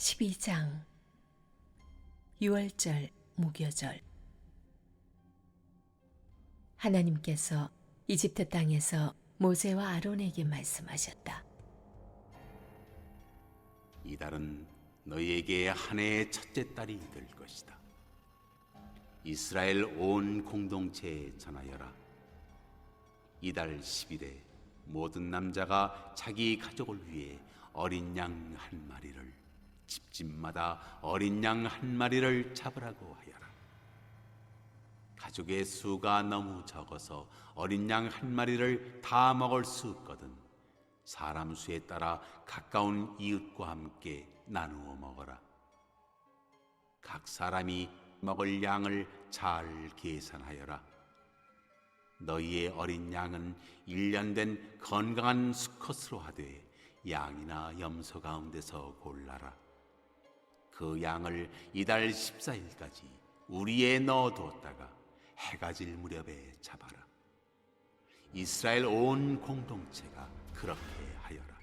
12장 유월절 무교절. 하나님께서 이집트 땅에서 모세와 아론에게 말씀하셨다. 이달은 너희에게 한 해의 첫째 달이 될 것이다. 이스라엘 온 공동체에 전하여라. 이달 10일에 모든 남자가 자기 가족을 위해 어린 양 한 마리를, 집집마다 어린 양 한 마리를 잡으라고 하여라. 가족의 수가 너무 적어서 어린 양 한 마리를 다 먹을 수 없거든 사람 수에 따라 가까운 이웃과 함께 나누어 먹어라. 각 사람이 먹을 양을 잘 계산하여라. 너희의 어린 양은 1년 된 건강한 수컷으로 하되 양이나 염소 가운데서 골라라. 그 양을 이달 14일까지 우리에 넣어두었다가 해가 질 무렵에 잡아라. 이스라엘 온 공동체가 그렇게 하여라.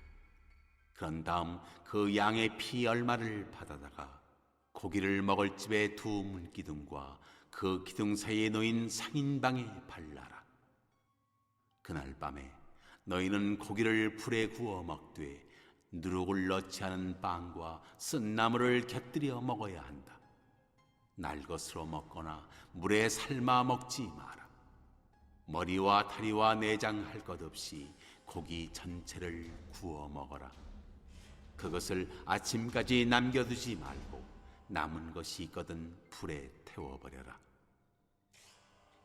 그런 다음 그 양의 피 얼마를 받아다가 고기를 먹을 집의 두 문기둥과 그 기둥 사이에 놓인 상인방에 발라라. 그날 밤에 너희는 고기를 불에 구워 먹되 누룩을 넣지 않은 빵과 쓴 나물을 곁들여 먹어야 한다. 날 것으로 먹거나 물에 삶아 먹지 마라. 머리와 다리와 내장 할 것 없이 고기 전체를 구워 먹어라. 그것을 아침까지 남겨두지 말고 남은 것이 있거든 불에 태워버려라.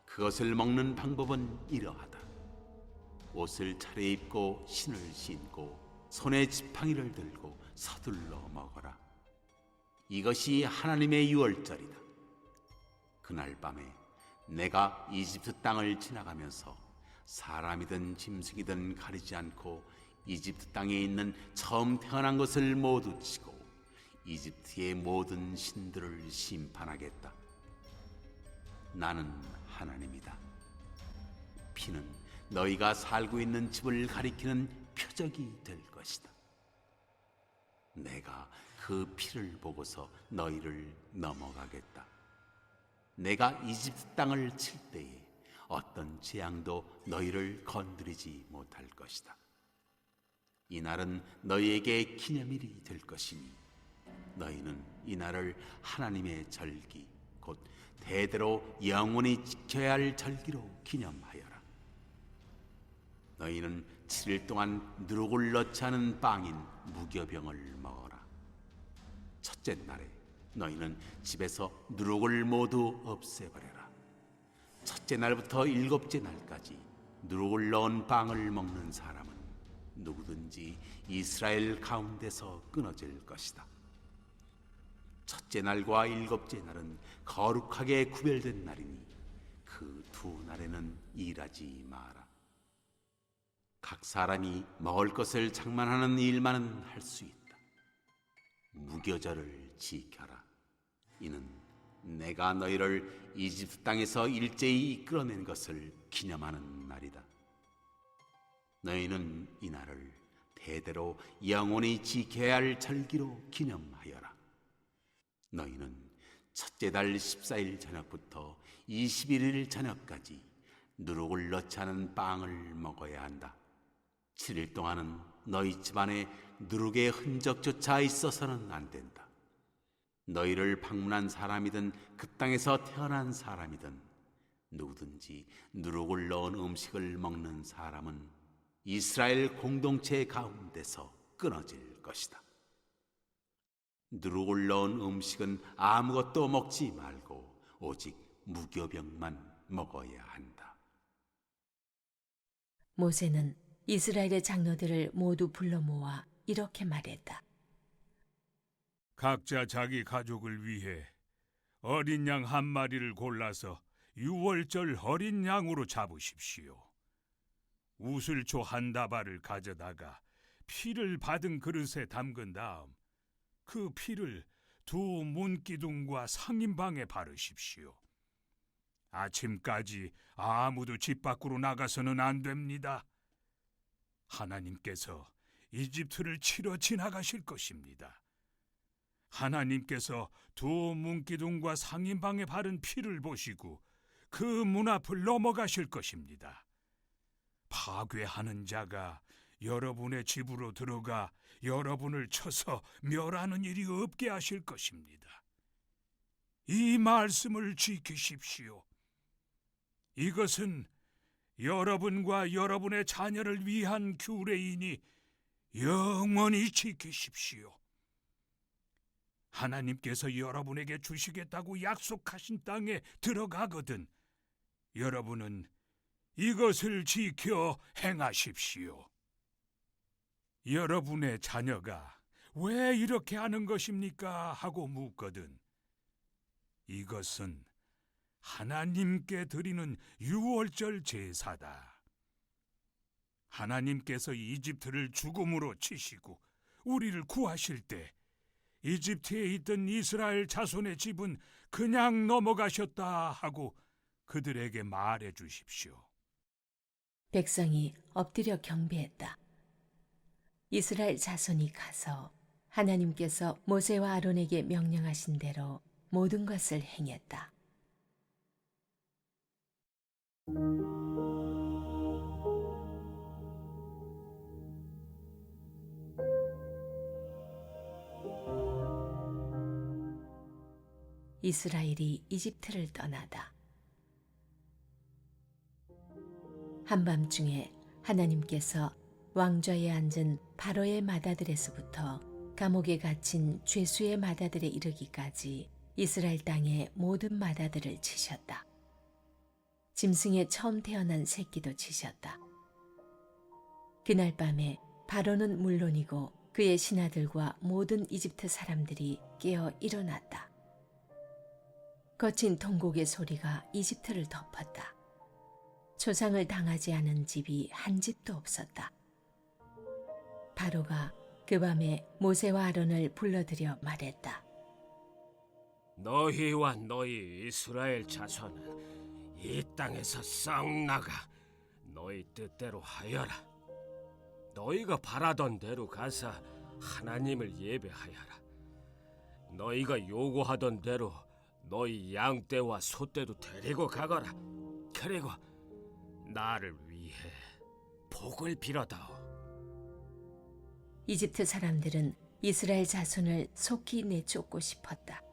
그것을 먹는 방법은 이러하다. 옷을 차려입고 신을 신고 손에 지팡이를 들고 서둘러 먹어라. 이것이 하나님의 유월절이다. 그날 밤에 내가 이집트 땅을 지나가면서 사람이든 짐승이든 가리지 않고 이집트 땅에 있는 처음 태어난 것을 모두 치고 이집트의 모든 신들을 심판하겠다. 나는 하나님이다. 피는 너희가 살고 있는 집을 가리키는 표적이 될 것이다. 내가 그 피를 보고서 너희를 넘어가겠다. 내가 이집트 땅을 칠 때에 어떤 재앙도 너희를 건드리지 못할 것이다. 이날은 너희에게 기념일이 될 것이니 너희는 이날을 하나님의 절기 곧 대대로 영원히 지켜야 할 절기로 기념하여라. 너희는 7일 동안 누룩을 넣지 않은 빵인 무교병을 먹어라. 첫째 날에 너희는 집에서 누룩을 모두 없애버려라. 첫째 날부터 7째 날까지 누룩을 넣은 빵을 먹는 사람은 누구든지 이스라엘 가운데서 끊어질 것이다. 첫째 날과 7째 날은 거룩하게 구별된 날이니 그 두 날에는 일하지 마라. 각 사람이 먹을 것을 장만하는 일만은 할 수 있다. 무교절을 지켜라. 이는 내가 너희를 이집트 땅에서 일제히 이끌어낸 것을 기념하는 날이다. 너희는 이 날을 대대로 영원히 지켜야 할 절기로 기념하여라. 너희는 첫째 달 14일 저녁부터 21일 저녁까지 누룩을 넣지 않은 빵을 먹어야 한다. 7일 동안은 너희 집안에 누룩의 흔적조차 있어서는 안 된다. 너희를 방문한 사람이든 그 땅에서 태어난 사람이든 누구든지 누룩을 넣은 음식을 먹는 사람은 이스라엘 공동체 가운데서 끊어질 것이다. 누룩을 넣은 음식은 아무것도 먹지 말고 오직 무교병만 먹어야 한다. 모세는 이스라엘의 장로들을 모두 불러 모아 이렇게 말했다. 각자 자기 가족을 위해 어린 양 한 마리를 골라서 유월절 어린 양으로 잡으십시오. 우슬초 한 다발을 가져다가 피를 받은 그릇에 담근 다음 그 피를 두 문기둥과 상인방에 바르십시오. 아침까지 아무도 집 밖으로 나가서는 안 됩니다. 하나님께서 이집트를 치러 지나가실 것입니다. 하나님께서 두 문기둥과 상인방에 바른 피를 보시고 그 문 앞을 넘어가실 것입니다. 파괴하는 자가 여러분의 집으로 들어가 여러분을 쳐서 멸하는 일이 없게 하실 것입니다. 이 말씀을 지키십시오. 이것은 여러분과 여러분의 자녀를 위한 규례이니 영원히 지키십시오. 하나님께서 여러분에게 주시겠다고 약속하신 땅에 들어가거든 여러분은 이것을 지켜 행하십시오. 여러분의 자녀가 왜 이렇게 하는 것입니까? 하고 묻거든 이것은 하나님께 드리는 유월절 제사다. 하나님께서 이집트를 죽음으로 치시고 우리를 구하실 때 이집트에 있던 이스라엘 자손의 집은 그냥 넘어가셨다 하고 그들에게 말해 주십시오. 백성이 엎드려 경배했다. 이스라엘 자손이 가서 하나님께서 모세와 아론에게 명령하신 대로 모든 것을 행했다. 이스라엘이 이집트를 떠나다. 한밤중에 하나님께서 왕좌에 앉은 바로의 맏아들에서부터 감옥에 갇힌 죄수의 맏아들에 이르기까지 이스라엘 땅의 모든 맏아들을 치셨다. 짐승에 처음 태어난 새끼도 치셨다. 그날 밤에 바로는 물론이고 그의 신하들과 모든 이집트 사람들이 깨어 일어났다. 거친 통곡의 소리가 이집트를 덮었다. 초상을 당하지 않은 집이 한 집도 없었다. 바로가 그 밤에 모세와 아론을 불러들여 말했다. 너희와 너희 이스라엘 자손은 이 땅에서 썩 나가 너희 뜻대로 하여라. 너희가 바라던 대로 가서 하나님을 예배하여라. 너희가 요구하던 대로 너희 양떼와 소떼도 데리고 가거라. 그리고 나를 위해 복을 빌어다오. 이집트 사람들은 이스라엘 자손을 속히 내쫓고 싶었다.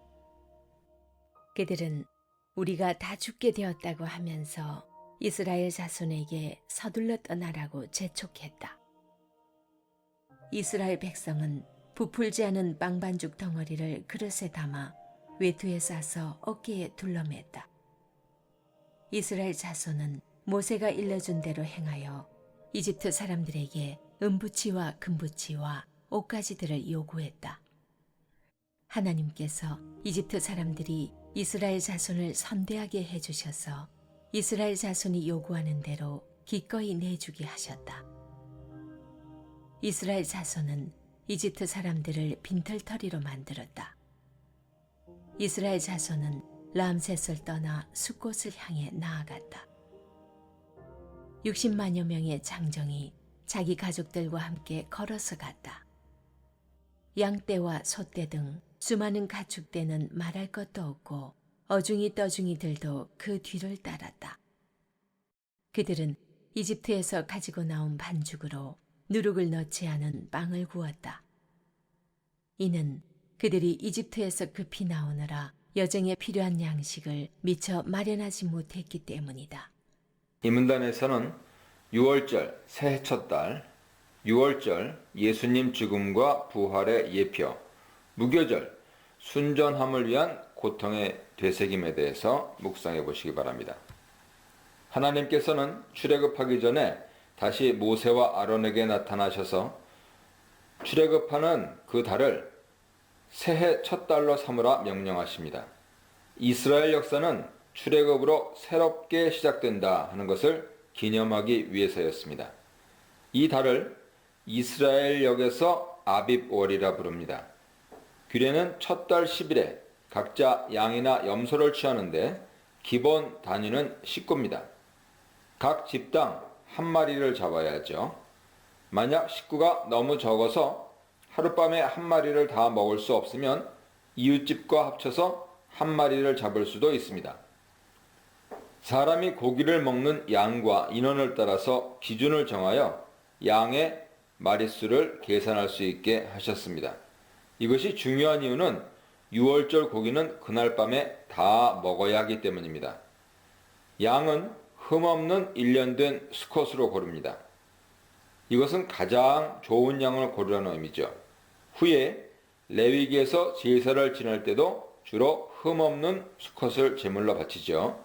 그들은 우리가 다 죽게 되었다고 하면서 이스라엘 자손에게 서둘러 떠나라고 재촉했다. 이스라엘 백성은 부풀지 않은 빵 반죽 덩어리를 그릇에 담아 외투에 싸서 어깨에 둘러맸다. 이스라엘 자손은 모세가 일러준 대로 행하여 이집트 사람들에게 은부치와 금부치와 옷가지들을 요구했다. 하나님께서 이집트 사람들이 이스라엘 자손을 선대하게 해주셔서 이스라엘 자손이 요구하는 대로 기꺼이 내주게 하셨다. 이스라엘 자손은 이집트 사람들을 빈털터리로 만들었다. 이스라엘 자손은 람셋을 떠나 숫곳을 향해 나아갔다. 60만여 명의 장정이 자기 가족들과 함께 걸어서 갔다. 양떼와 소떼 등 수많은 가축대는 말할 것도 없고 어중이 떠중이들도 그 뒤를 따랐다. 그들은 이집트에서 가지고 나온 반죽으로 누룩을 넣지 않은 빵을 구웠다. 이는 그들이 이집트에서 급히 나오느라 여정에 필요한 양식을 미처 마련하지 못했기 때문이다. 이 문단에서는 유월절 새해 첫 달, 유월절 예수님 죽음과 부활의 예표, 무교절 순전함을 위한 고통의 되새김에 대해서 묵상해 보시기 바랍니다. 하나님께서는 출애굽하기 전에 다시 모세와 아론에게 나타나셔서 출애굽하는 그 달을 새해 첫 달로 삼으라 명령하십니다. 이스라엘 역사는 출애굽으로 새롭게 시작된다 하는 것을 기념하기 위해서였습니다. 이 달을 이스라엘역에서 아빕월이라 부릅니다. 규례는 첫 달 10일에 각자 양이나 염소를 취하는데 기본 단위는 식구입니다. 각 집당 한 마리를 잡아야죠. 만약 식구가 너무 적어서 하룻밤에 한 마리를 다 먹을 수 없으면 이웃집과 합쳐서 한 마리를 잡을 수도 있습니다. 사람이 고기를 먹는 양과 인원을 따라서 기준을 정하여 양의 마리수를 계산할 수 있게 하셨습니다. 이것이 중요한 이유는 유월절 고기는 그날 밤에 다 먹어야 하기 때문입니다. 양은 흠없는 일련된 수컷으로 고릅니다. 이것은 가장 좋은 양을 고르라는 의미죠. 후에 레위기에서 제사를 지낼 때도 주로 흠없는 수컷을 제물로 바치죠.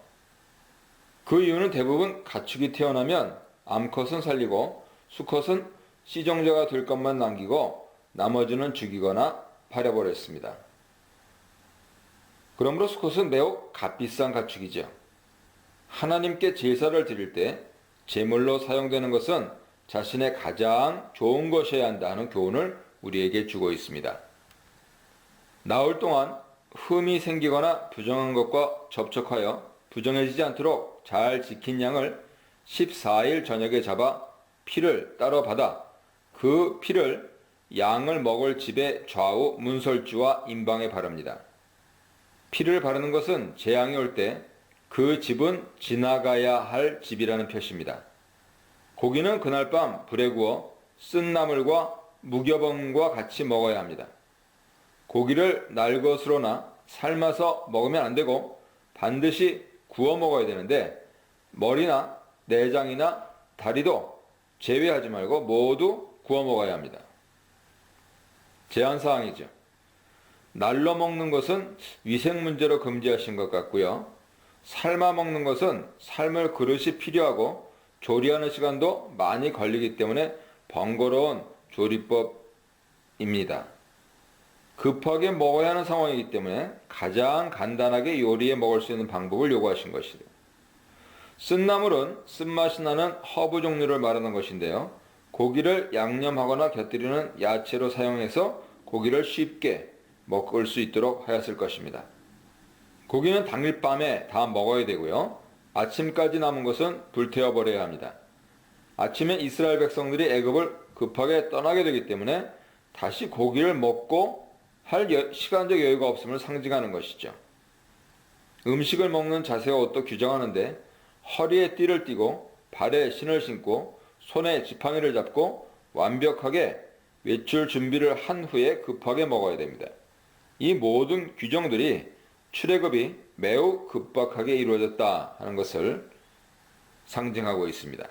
그 이유는 대부분 가축이 태어나면 암컷은 살리고 수컷은 시종자가 될 것만 남기고 나머지는 죽이거나 팔아버렸습니다. 그러므로 수컷은 매우 값비싼 가축이죠. 하나님께 제사를 드릴 때 제물로 사용되는 것은 자신의 가장 좋은 것이어야 한다는 교훈을 우리에게 주고 있습니다. 나흘 동안 흠이 생기거나 부정한 것과 접촉하여 부정해지지 않도록 잘 지킨 양을 14일 저녁에 잡아 피를 따로 받아 그 피를 양을 먹을 집의 좌우 문설주와 임방에 바릅니다. 피를 바르는 것은 재앙이 올 때 그 집은 지나가야 할 집이라는 표시입니다. 고기는 그날 밤 불에 구워 쓴 나물과 무교병과 같이 먹어야 합니다. 고기를 날 것으로나 삶아서 먹으면 안 되고 반드시 구워 먹어야 되는데 머리나 내장이나 다리도 제외하지 말고 모두 구워 먹어야 합니다. 제한사항이죠. 날로 먹는 것은 위생 문제로 금지하신 것 같고요. 삶아 먹는 것은 삶을 그릇이 필요하고 조리하는 시간도 많이 걸리기 때문에 번거로운 조리법입니다. 급하게 먹어야 하는 상황이기 때문에 가장 간단하게 요리해 먹을 수 있는 방법을 요구하신 것이죠. 쓴나물은 쓴맛이 나는 허브 종류를 말하는 것인데요. 고기를 양념하거나 곁들이는 야채로 사용해서 고기를 쉽게 먹을 수 있도록 하였을 것입니다. 고기는 당일 밤에 다 먹어야 되고요. 아침까지 남은 것은 불태워 버려야 합니다. 아침에 이스라엘 백성들이 애굽을 급하게 떠나게 되기 때문에 다시 고기를 먹고 할 시간적 여유가 없음을 상징하는 것이죠. 음식을 먹는 자세와 옷도 규정하는데 허리에 띠를 띠고 발에 신을 신고 손에 지팡이를 잡고 완벽하게 외출 준비를 한 후에 급하게 먹어야 됩니다. 이 모든 규정들이 출애굽이 매우 급박하게 이루어졌다 하는 것을 상징하고 있습니다.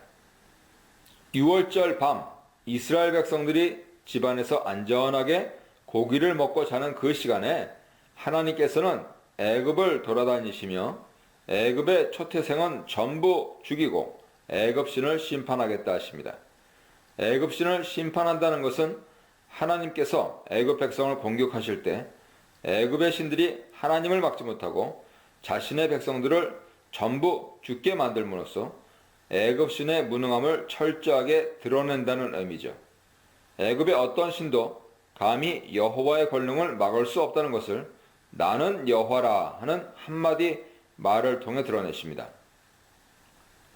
6월절 밤 이스라엘 백성들이 집안에서 안전하게 고기를 먹고 자는 그 시간에 하나님께서는 애굽을 돌아다니시며 애굽의 초태생은 전부 죽이고 애굽신을 심판하겠다 하십니다. 애굽신을 심판한다는 것은 하나님께서 애굽 백성을 공격하실 때 애굽의 신들이 하나님을 막지 못하고 자신의 백성들을 전부 죽게 만들므로써 애굽신의 무능함을 철저하게 드러낸다는 의미죠. 애굽의 어떤 신도 감히 여호와의 권능을 막을 수 없다는 것을 나는 여호와라 하는 한마디 말을 통해 드러내십니다.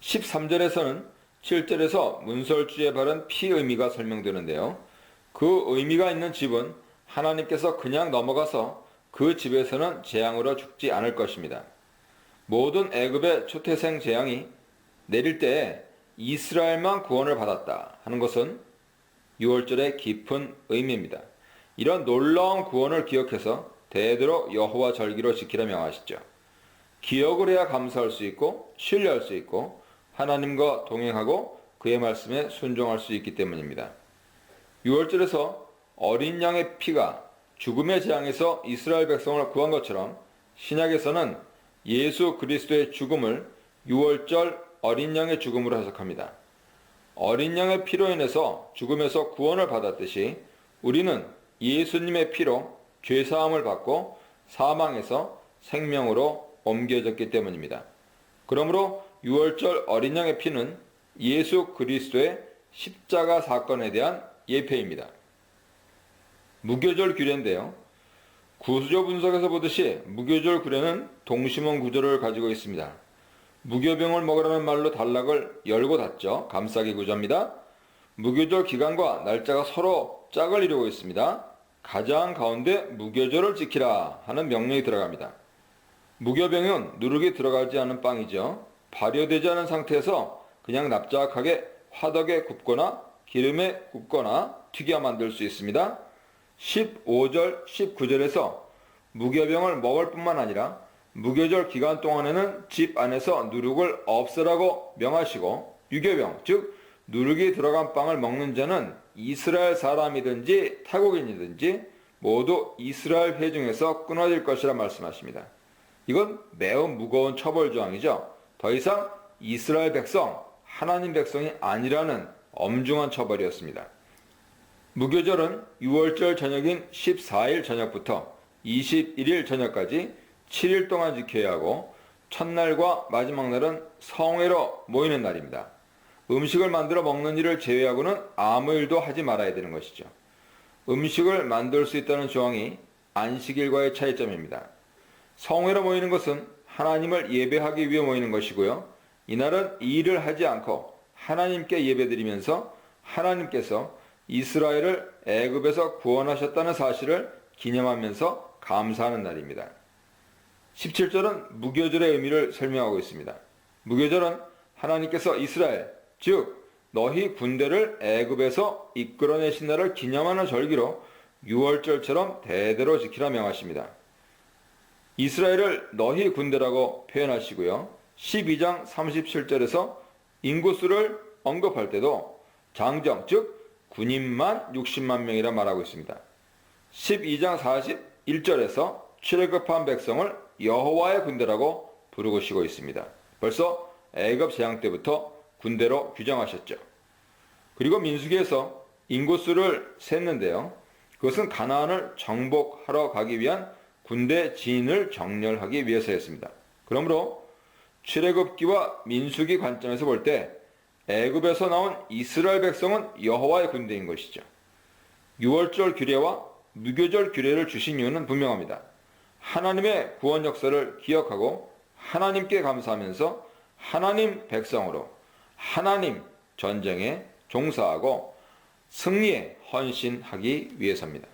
13절에서는 7절에서 문설주에 바른 피 의미가 설명되는데요. 그 의미가 있는 집은 하나님께서 그냥 넘어가서 그 집에서는 재앙으로 죽지 않을 것입니다. 모든 애굽의 초태생 재앙이 내릴 때에 이스라엘만 구원을 받았다 하는 것은 6월절의 깊은 의미입니다. 이런 놀라운 구원을 기억해서 대대로 여호와 절기로 지키라 명하시죠. 기억을 해야 감사할 수 있고 신뢰할 수 있고 하나님과 동행하고 그의 말씀에 순종할 수 있기 때문입니다. 6월절에서 어린 양의 피가 죽음의 재앙에서 이스라엘 백성을 구한 것처럼 신약에서는 예수 그리스도의 죽음을 6월절 어린 양의 죽음으로 해석합니다. 어린 양의 피로 인해서 죽음에서 구원을 받았듯이 우리는 예수님의 피로 죄사함을 받고 사망에서 생명으로 옮겨졌기 때문입니다. 그러므로 6월절 어린 양의 피는 예수 그리스도의 십자가 사건에 대한 예표입니다. 무교절 규례인데요. 구조 분석에서 보듯이 무교절 규례는 동심원 구조를 가지고 있습니다. 무교병을 먹으라는 말로 단락을 열고 닫죠. 감싸기 구조입니다. 무교절 기간과 날짜가 서로 짝을 이루고 있습니다. 가장 가운데 무교절을 지키라 하는 명령이 들어갑니다. 무교병은 누룩이 들어가지 않은 빵이죠. 발효되지 않은 상태에서 그냥 납작하게 화덕에 굽거나 기름에 굽거나 튀겨 만들 수 있습니다. 15절, 19절에서 무교병을 먹을 뿐만 아니라 무교절 기간 동안에는 집 안에서 누룩을 없애라고 명하시고, 유교병, 즉 누룩이 들어간 빵을 먹는 자는 이스라엘 사람이든지 타국인이든지 모두 이스라엘 회중에서 끊어질 것이라 말씀하십니다. 이건 매우 무거운 처벌 조항이죠. 더 이상 이스라엘 백성, 하나님 백성이 아니라는 엄중한 처벌이었습니다. 무교절은 6월절 저녁인 14일 저녁부터 21일 저녁까지 7일 동안 지켜야 하고, 첫날과 마지막 날은 성회로 모이는 날입니다. 음식을 만들어 먹는 일을 제외하고는 아무 일도 하지 말아야 되는 것이죠. 음식을 만들 수 있다는 조항이 안식일과의 차이점입니다. 성회로 모이는 것은 하나님을 예배하기 위해 모이는 것이고요. 이날은 일을 하지 않고 하나님께 예배드리면서 하나님께서 이스라엘을 애굽에서 구원하셨다는 사실을 기념하면서 감사하는 날입니다. 17절은 무교절의 의미를 설명하고 있습니다. 무교절은 하나님께서 이스라엘, 즉 너희 군대를 애굽에서 이끌어내신 날을 기념하는 절기로 6월절처럼 대대로 지키라 명하십니다. 이스라엘을 너희 군대라고 표현하시고요. 12장 37절에서 인구수를 언급할 때도 장정, 즉 군인만 60만 명이라 말하고 있습니다. 12장 41절에서 출애굽한 백성을 여호와의 군대라고 부르시고 있습니다. 벌써 애굽 재앙 때부터 군대로 규정하셨죠. 그리고 민수기에서 인구수를 셌는데요. 그것은 가나안을 정복하러 가기 위한 군대 진을 정렬하기 위해서였습니다. 그러므로 출애굽기와 민수기 관점에서 볼 때 애굽에서 나온 이스라엘 백성은 여호와의 군대인 것이죠. 6월절 규례와 무교절 규례를 주신 이유는 분명합니다. 하나님의 구원 역사를 기억하고 하나님께 감사하면서 하나님 백성으로 하나님 전쟁에 종사하고 승리에 헌신하기 위해서입니다.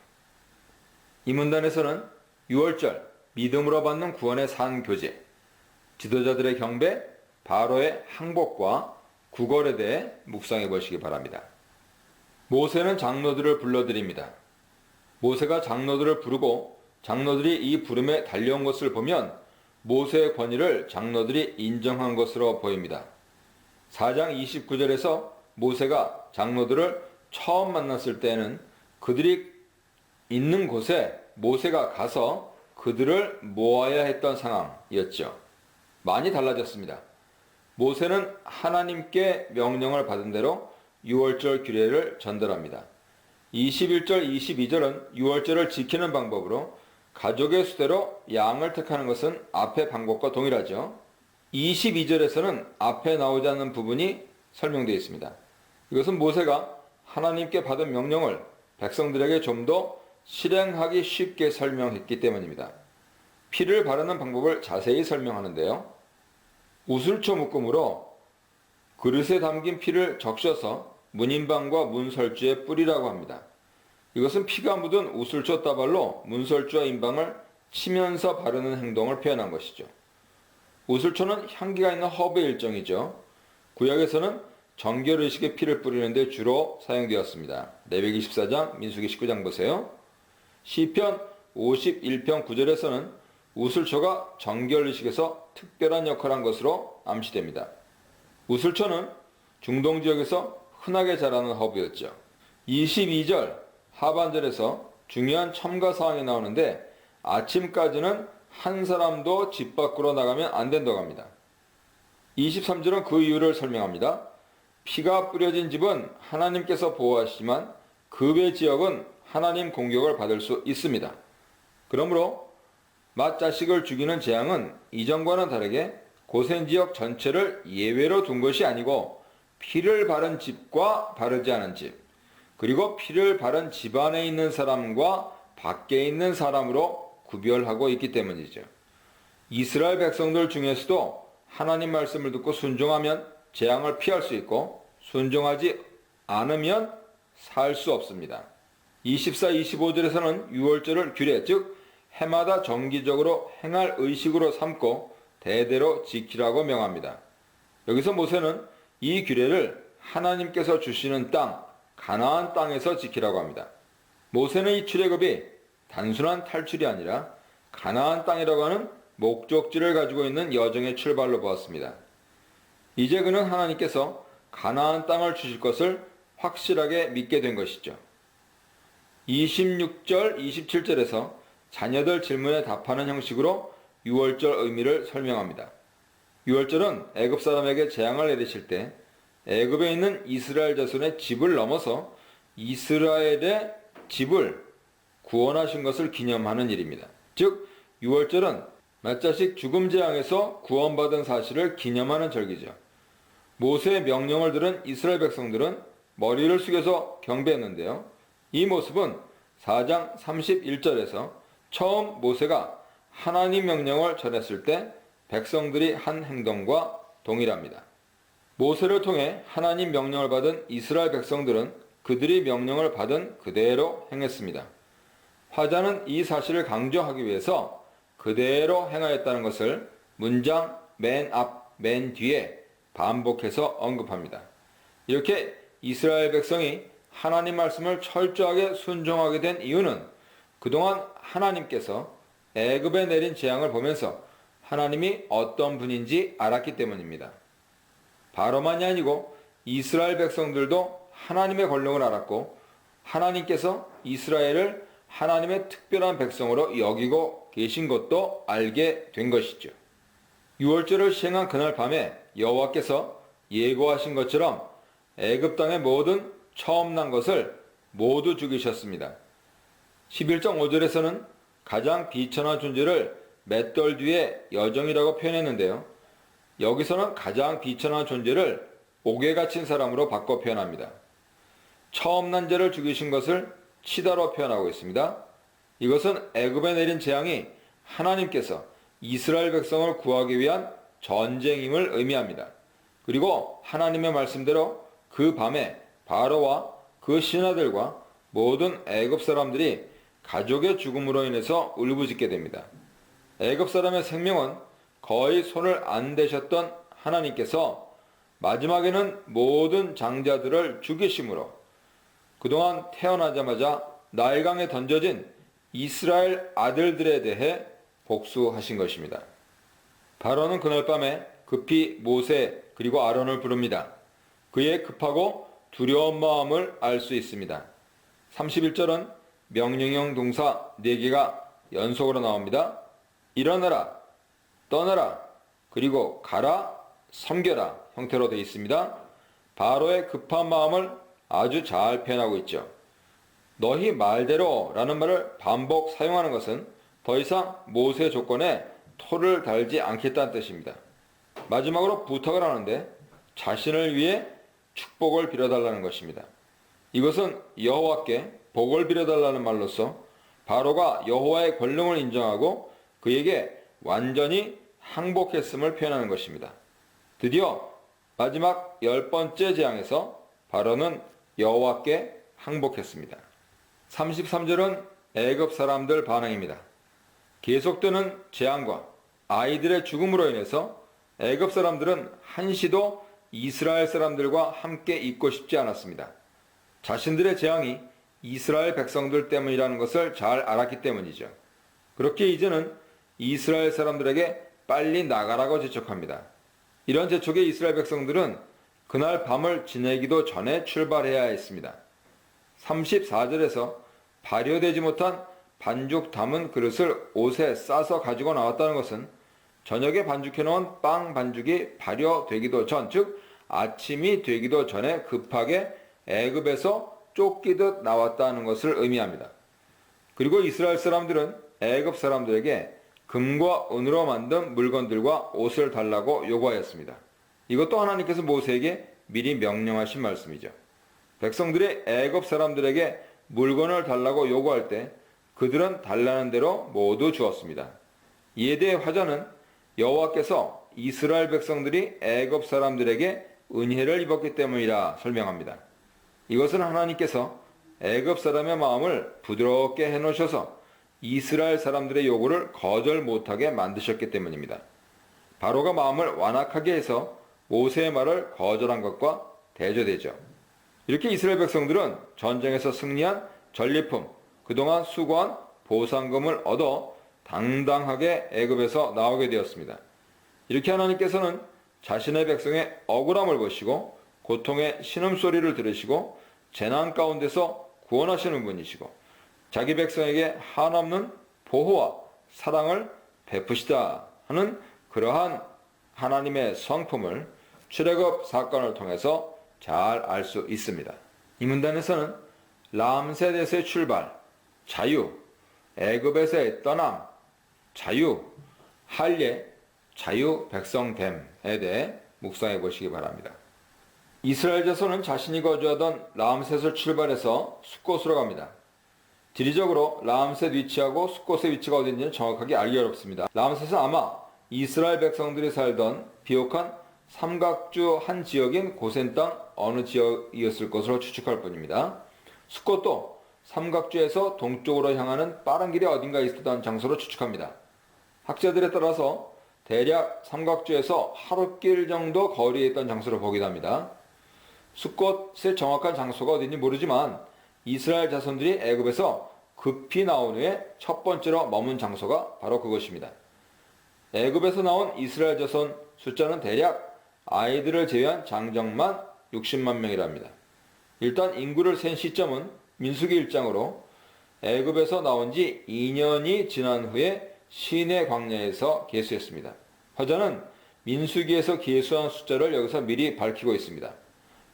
이 문단에서는 6월절 믿음으로 받는 구원의 산 교제, 지도자들의 경배, 바로의 항복과 구걸에 대해 묵상해 보시기 바랍니다. 모세는 장로들을 불러드립니다. 모세가 장로들을 부르고 장로들이 이 부름에 달려온 것을 보면 모세의 권위를 장로들이 인정한 것으로 보입니다. 4장 29절에서 모세가 장로들을 처음 만났을 때는 그들이 있는 곳에 모세가 가서 그들을 모아야 했던 상황이었죠. 많이 달라졌습니다. 모세는 하나님께 명령을 받은 대로 6월절 규례를 전달합니다. 21절, 22절은 6월절을 지키는 방법으로 가족의 수대로 양을 택하는 것은 앞의 방법과 동일하죠. 22절에서는 앞에 나오지 않는 부분이 설명되어 있습니다. 이것은 모세가 하나님께 받은 명령을 백성들에게 좀 더 실행하기 쉽게 설명했기 때문입니다. 피를 바르는 방법을 자세히 설명하는데요. 우슬초 묶음으로 그릇에 담긴 피를 적셔서 문인방과 문설주에 뿌리라고 합니다. 이것은 피가 묻은 우슬초 따발로 문설주와 인방을 치면서 바르는 행동을 표현한 것이죠. 우슬초는 향기가 있는 허브의 일종이죠. 구약에서는 정결의식의 피를 뿌리는 데 주로 사용되었습니다. 레위기 14장, 민수기 19장 보세요. 시편 51편 9절에서는 우슬초가 정결의식에서 특별한 역할을 한 것으로 암시됩니다. 우슬초는 중동 지역에서 흔하게 자라는 허브였죠. 22절 하반절에서 중요한 첨가 사항이 나오는데 아침까지는 한 사람도 집 밖으로 나가면 안 된다고 합니다. 23절은 그 이유를 설명합니다. 피가 뿌려진 집은 하나님께서 보호하시지만 그 외 지역은 하나님 공격을 받을 수 있습니다. 그러므로 맏자식을 죽이는 재앙은 이전과는 다르게 고센 지역 전체를 예외로 둔 것이 아니고 피를 바른 집과 바르지 않은 집, 그리고 피를 바른 집 안에 있는 사람과 밖에 있는 사람으로 구별하고 있기 때문이죠. 이스라엘 백성들 중에서도 하나님 말씀을 듣고 순종하면 재앙을 피할 수 있고 순종하지 않으면 살 수 없습니다. 24, 25절에서는 유월절을 규례, 즉 해마다 정기적으로 행할 의식으로 삼고 대대로 지키라고 명합니다. 여기서 모세는 이 규례를 하나님께서 주시는 땅, 가나안 땅에서 지키라고 합니다. 모세는 이 출애굽이 단순한 탈출이 아니라 가나안 땅이라고 하는 목적지를 가지고 있는 여정의 출발로 보았습니다. 이제 그는 하나님께서 가나안 땅을 주실 것을 확실하게 믿게 된 것이죠. 26절, 27절에서 자녀들 질문에 답하는 형식으로 유월절 의미를 설명합니다. 유월절은 애굽 사람에게 재앙을 내리실 때 애굽에 있는 이스라엘 자손의 집을 넘어서 이스라엘의 집을 구원하신 것을 기념하는 일입니다. 즉 유월절은 맏자식 죽음 재앙에서 구원받은 사실을 기념하는 절기죠. 모세의 명령을 들은 이스라엘 백성들은 머리를 숙여서 경배했는데요. 이 모습은 4장 31절에서 처음 모세가 하나님 명령을 전했을 때 백성들이 한 행동과 동일합니다. 모세를 통해 하나님 명령을 받은 이스라엘 백성들은 그들이 명령을 받은 그대로 행했습니다. 화자는 이 사실을 강조하기 위해서 그대로 행하였다는 것을 문장 맨 앞, 맨 뒤에 반복해서 언급합니다. 이렇게 이스라엘 백성이 하나님 말씀을 철저하게 순종하게 된 이유는 그동안 하나님께서 애굽에 내린 재앙을 보면서 하나님이 어떤 분인지 알았기 때문입니다. 바로만이 아니고 이스라엘 백성들도 하나님의 권능을 알았고 하나님께서 이스라엘을 하나님의 특별한 백성으로 여기고 계신 것도 알게 된 것이죠. 유월절을 시행한 그날 밤에 여호와께서 예고하신 것처럼 애굽 땅의 모든 처음 난 것을 모두 죽이셨습니다. 11장 5절에서는 가장 비천한 존재를 맷돌 뒤에 여정이라고 표현했는데요. 여기서는 가장 비천한 존재를 옥에 갇힌 사람으로 바꿔 표현합니다. 처음 난 자를 죽이신 것을 치다로 표현하고 있습니다. 이것은 애굽에 내린 재앙이 하나님께서 이스라엘 백성을 구하기 위한 전쟁임을 의미합니다. 그리고 하나님의 말씀대로 그 밤에 바로와 그 신하들과 모든 애굽 사람들이 가족의 죽음으로 인해서 울부짖게 됩니다. 애굽 사람의 생명은 거의 손을 안 대셨던 하나님께서 마지막에는 모든 장자들을 죽이심으로 그동안 태어나자마자 나일강에 던져진 이스라엘 아들들에 대해 복수하신 것입니다. 바로는 그날 밤에 급히 모세 그리고 아론을 부릅니다. 그의 급하고 두려운 마음을 알 수 있습니다. 31절은 명령형 동사 4개가 연속으로 나옵니다. 일어나라, 떠나라, 그리고 가라, 섬겨라 형태로 되어 있습니다. 바로의 급한 마음을 아주 잘 표현하고 있죠. 너희 말대로 라는 말을 반복 사용하는 것은 더 이상 모세 조건에 토를 달지 않겠다는 뜻입니다. 마지막으로 부탁을 하는데 자신을 위해 축복을 빌어달라는 것입니다. 이것은 여호와께 복을 빌어달라는 말로서 바로가 여호와의 권능을 인정하고 그에게 완전히 항복했음을 표현하는 것입니다. 드디어 마지막 10번째 재앙에서 바로는 여호와께 항복했습니다. 33절은 애굽 사람들 반응입니다. 계속되는 재앙과 아이들의 죽음으로 인해서 애굽 사람들은 한시도 이스라엘 사람들과 함께 있고 싶지 않았습니다. 자신들의 재앙이 이스라엘 백성들 때문이라는 것을 잘 알았기 때문이죠. 그렇게 이제는 이스라엘 사람들에게 빨리 나가라고 재촉합니다. 이런 재촉에 이스라엘 백성들은 그날 밤을 지내기도 전에 출발해야 했습니다. 34절에서 발효되지 못한 반죽 담은 그릇을 옷에 싸서 가지고 나왔다는 것은 저녁에 반죽해 놓은 빵 반죽이 발효되기도 전, 즉 아침이 되기도 전에 급하게 애굽에서 쫓기듯 나왔다는 것을 의미합니다. 그리고 이스라엘 사람들은 애굽 사람들에게 금과 은으로 만든 물건들과 옷을 달라고 요구하였습니다. 이것도 하나님께서 모세에게 미리 명령하신 말씀이죠. 백성들이 애굽 사람들에게 물건을 달라고 요구할 때 그들은 달라는 대로 모두 주었습니다. 이에 대해 화자는 여호와께서 이스라엘 백성들이 애굽 사람들에게 은혜를 입었기 때문이라 설명합니다. 이것은 하나님께서 애굽 사람의 마음을 부드럽게 해놓으셔서 이스라엘 사람들의 요구를 거절 못하게 만드셨기 때문입니다. 바로가 마음을 완악하게 해서 모세의 말을 거절한 것과 대조되죠. 이렇게 이스라엘 백성들은 전쟁에서 승리한 전리품, 그동안 수고한 보상금을 얻어 당당하게 애굽에서 나오게 되었습니다. 이렇게 하나님께서는 자신의 백성의 억울함을 보시고 고통의 신음소리를 들으시고 재난 가운데서 구원하시는 분이시고 자기 백성에게 한없는 보호와 사랑을 베푸시다 하는 그러한 하나님의 성품을 출애굽 사건을 통해서 잘 알 수 있습니다. 이 문단에서는 람세데스의 출발, 자유, 애굽에서의 떠남, 자유, 할례, 자유 백성됨에 대해 묵상해 보시기 바랍니다. 이스라엘 자손은 자신이 거주하던 람셋을 출발해서 숫곳으로 갑니다. 지리적으로 람셋 위치하고 숫곳의 위치가 어딘지는 정확하게 알기 어렵습니다. 람셋은 아마 이스라엘 백성들이 살던 비옥한 삼각주 한 지역인 고센 땅 어느 지역이었을 것으로 추측할 뿐입니다. 숫곳도 삼각주에서 동쪽으로 향하는 빠른 길이 어딘가 있었던 장소로 추측합니다. 학자들에 따라서 대략 삼각주에서 하룻길 정도 거리에 있던 장소로 보기도 합니다. 숫곳의 정확한 장소가 어딘지 모르지만 이스라엘 자손들이 애굽에서 급히 나온 후에 첫 번째로 머문 장소가 바로 그것입니다. 애굽에서 나온 이스라엘 자손 숫자는 대략 아이들을 제외한 장정만 60만 명이랍니다. 일단 인구를 센 시점은 민수기 1장으로 애굽에서 나온 지 2년이 지난 후에 시내 광야에서 계수했습니다. 허자는 민수기에서 계수한 숫자를 여기서 미리 밝히고 있습니다.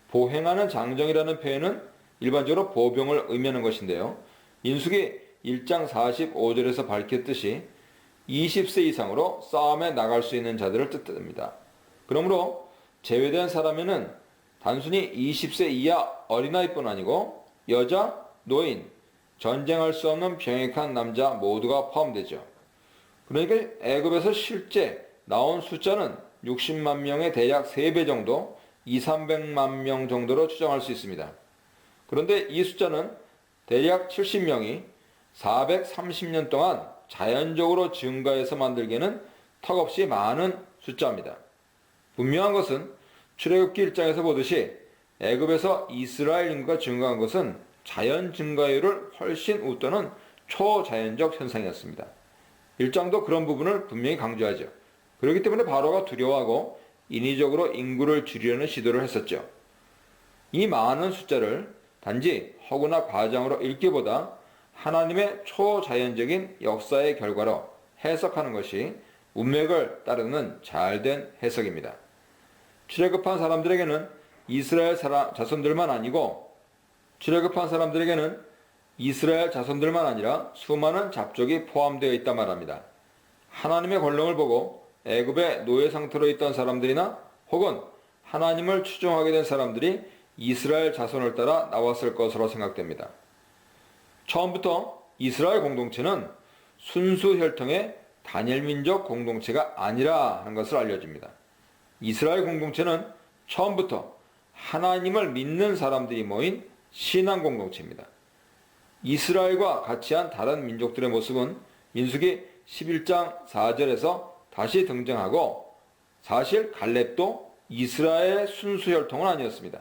보행하는 장정이라는 표현은 일반적으로 보병을 의미하는 것인데요. 민수기 1장 45절에서 밝혔듯이 20세 이상으로 싸움에 나갈 수 있는 자들을 뜻합니다. 그러므로 제외된 사람에는 단순히 20세 이하 어린아이뿐 아니고 여자, 노인, 전쟁할 수 없는 병약한 남자 모두가 포함되죠. 그러니까 애굽에서 실제 나온 숫자는 60만 명의 대략 3배 정도, 200~300만 명 정도로 추정할 수 있습니다. 그런데 이 숫자는 대략 70명이 430년 동안 자연적으로 증가해서 만들기에는 턱없이 많은 숫자입니다. 분명한 것은 출애굽기 1장에서 보듯이 애굽에서 이스라엘 인구가 증가한 것은 자연 증가율을 훨씬 웃도는 초자연적 현상이었습니다. 1장도 그런 부분을 분명히 강조하죠. 그렇기 때문에 바로가 두려워하고 인위적으로 인구를 줄이려는 시도를 했었죠. 이 많은 숫자를 단지 허구나 과장으로 읽기보다 하나님의 초자연적인 역사의 결과로 해석하는 것이 문맥을 따르는 잘된 해석입니다. 출애굽한 사람들에게는 이스라엘 자손들만 아니라 수많은 잡족이 포함되어 있다 말합니다. 하나님의 권능을 보고 애굽의 노예 상태로 있던 사람들이나 혹은 하나님을 추종하게 된 사람들이 이스라엘 자손을 따라 나왔을 것으로 생각됩니다. 처음부터 이스라엘 공동체는 순수 혈통의 다니엘 민족 공동체가 아니라 하는 것을 알려줍니다. 이스라엘 공동체는 처음부터 하나님을 믿는 사람들이 모인 신앙 공동체입니다. 이스라엘과 같이 한 다른 민족들의 모습은 민수기 11장 4절에서 다시 등장하고 사실 갈렙도 이스라엘의 순수 혈통은 아니었습니다.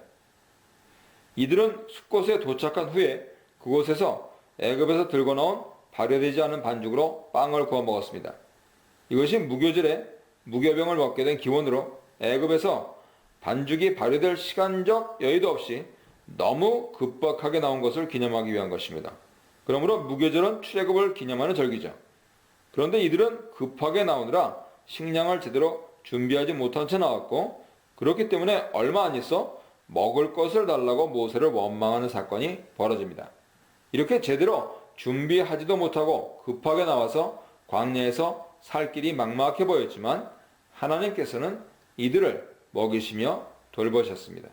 이들은 숫곳에 도착한 후에 그곳에서 애굽에서 들고 나온 발효되지 않은 반죽으로 빵을 구워 먹었습니다. 이것이 무교절에 무교병을 먹게 된 기원으로 애굽에서 반죽이 발효될 시간적 여유도 없이 너무 급박하게 나온 것을 기념하기 위한 것입니다. 그러므로 무교절은 출애굽을 기념하는 절기죠. 그런데 이들은 급하게 나오느라 식량을 제대로 준비하지 못한 채 나왔고 그렇기 때문에 얼마 안 있어 먹을 것을 달라고 모세를 원망하는 사건이 벌어집니다. 이렇게 제대로 준비하지도 못하고 급하게 나와서 광야에서 살 길이 막막해 보였지만 하나님께서는 이들을 먹이시며 돌보셨습니다.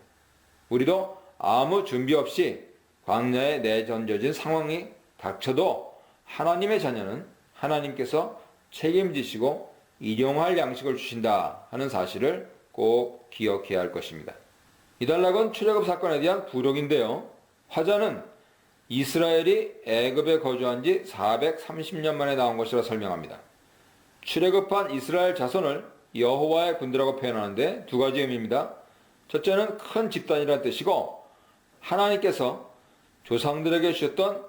우리도 아무 준비 없이 광야에 내던져진 상황이 닥쳐도 하나님의 자녀는 하나님께서 책임지시고 일용할 양식을 주신다 하는 사실을 꼭 기억해야 할 것입니다. 이 단락은 출애굽 사건에 대한 부록인데요. 화자는 이스라엘이 애굽에 거주한 지 430년 만에 나온 것이라 설명합니다. 출애굽한 이스라엘 자손을 여호와의 군대라고 표현하는데 두 가지 의미입니다. 첫째는 큰 집단이라는 뜻이고, 하나님께서 조상들에게 주셨던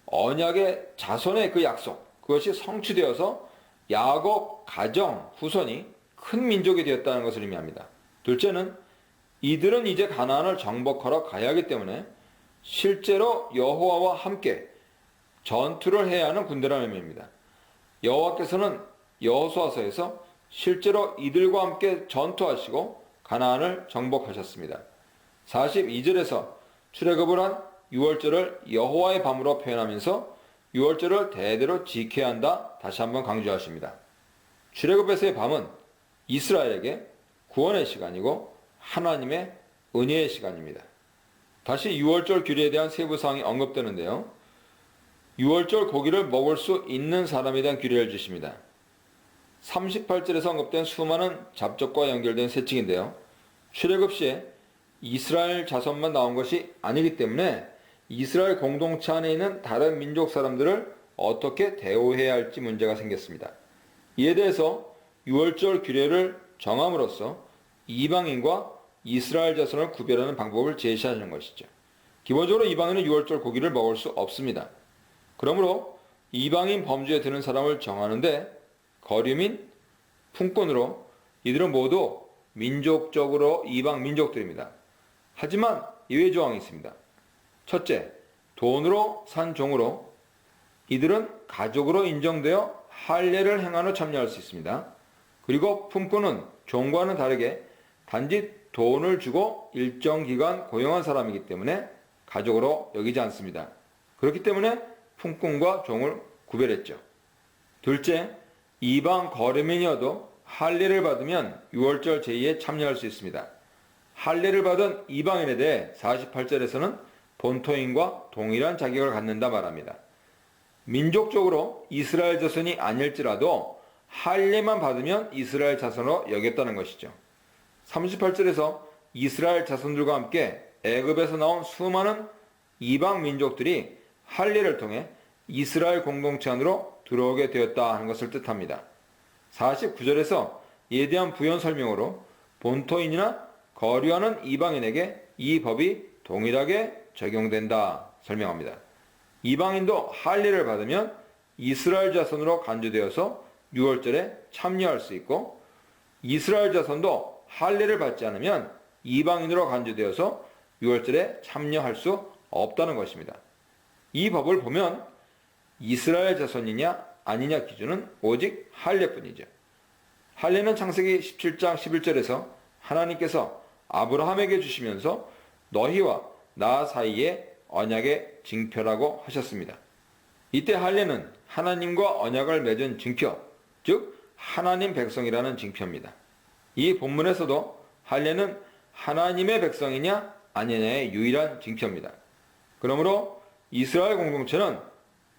언약의 자손의 그 약속, 그것이 성취되어서 야곱 가정 후손이 큰 민족이 되었다는 것을 의미합니다. 둘째는 이들은 이제 가나안을 정복하러 가야 하기 때문에 실제로 여호와와 함께 전투를 해야 하는 군대라는 의미입니다. 여호와께서는 여호수아서에서 실제로 이들과 함께 전투하시고 가나안을 정복하셨습니다. 42절에서 출애굽을 한 유월절을 여호와의 밤으로 표현하면서 유월절을 대대로 지켜야 한다 다시 한번 강조하십니다. 출애굽에서의 밤은 이스라엘에게 구원의 시간이고 하나님의 은혜의 시간입니다. 다시 유월절 규례에 대한 세부 사항이 언급되는데요. 유월절 고기를 먹을 수 있는 사람에 대한 규례를 주십니다. 38절에서 언급된 수많은 잡족과 연결된 세칭인데요. 출애굽 시에 이스라엘 자손만 나온 것이 아니기 때문에 이스라엘 공동체 안에 있는 다른 민족 사람들을 어떻게 대우해야 할지 문제가 생겼습니다. 이에 대해서 유월절 규례를 정함으로써 이방인과 이스라엘 자손을 구별하는 방법을 제시하는 것이죠. 기본적으로 이방인은 유월절 고기를 먹을 수 없습니다. 그러므로 이방인 범주에 드는 사람을 정하는데 거류민, 품꾼으로 이들은 모두 민족적으로 이방 민족들입니다. 하지만 예외 조항이 있습니다. 첫째, 돈으로 산 종으로 이들은 가족으로 인정되어 할례를 행한 후 참여할 수 있습니다. 그리고 품꾼은 종과는 다르게 단지 돈을 주고 일정 기간 고용한 사람이기 때문에 가족으로 여기지 않습니다. 그렇기 때문에 품꾼과 종을 구별했죠. 둘째, 이방 거류민이어도 할례를 받으면 유월절 제의에 참여할 수 있습니다. 할례를 받은 이방인에 대해 48절에서는 본토인과 동일한 자격을 갖는다 말합니다. 민족적으로 이스라엘 자손이 아닐지라도 할례만 받으면 이스라엘 자손으로 여겼다는 것이죠. 38절에서 이스라엘 자손들과 함께 애굽에서 나온 수많은 이방 민족들이 할례를 통해 이스라엘 공동체 안으로 들어오게 되었다 하는 것을 뜻합니다. 49절에서 이에 대한 부연 설명으로 본토인이나 거류하는 이방인에게 이 법이 동일하게 적용된다 설명합니다. 이방인도 할례를 받으면 이스라엘 자손으로 간주되어서 유월절에 참여할 수 있고, 이스라엘 자손도 할례를 받지 않으면 이방인으로 간주되어서 유월절에 참여할 수 없다는 것입니다. 이 법을 보면 이스라엘 자손이냐 아니냐 기준은 오직 할례뿐이죠. 할례는 창세기 17장 11절에서 하나님께서 아브라함에게 주시면서 너희와 나 사이에 언약의 징표라고 하셨습니다. 이때 할례는 하나님과 언약을 맺은 징표, 즉 하나님 백성이라는 징표입니다. 이 본문에서도 할례는 하나님의 백성이냐 아니냐의 유일한 징표입니다. 그러므로 이스라엘 공동체는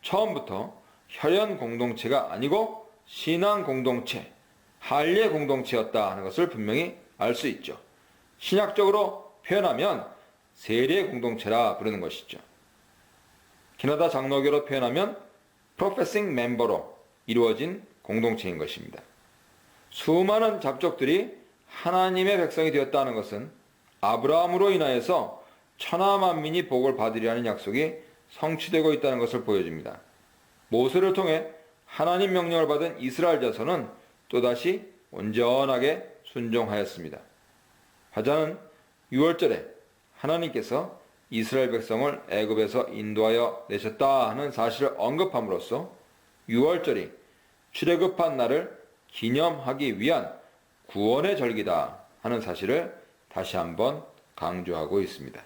처음부터 혈연 공동체가 아니고 신앙 공동체, 할례 공동체였다 하는 것을 분명히 알 수 있죠. 신약적으로 표현하면 세례 공동체라 부르는 것이죠. 캐나다 장로교로 표현하면 프로페싱 멤버로 이루어진 공동체인 것입니다. 수많은 잡족들이 하나님의 백성이 되었다는 것은 아브라함으로 인하여서 천하만민이 복을 받으리라는 약속이 성취되고 있다는 것을 보여줍니다. 모세를 통해 하나님 명령을 받은 이스라엘 자손은 또다시 온전하게 순종하였습니다. 화자는 유월절에 하나님께서 이스라엘 백성을 애굽에서 인도하여 내셨다 하는 사실을 언급함으로써 유월절이 출애굽한 날을 기념하기 위한 구원의 절기다 하는 사실을 다시 한번 강조하고 있습니다.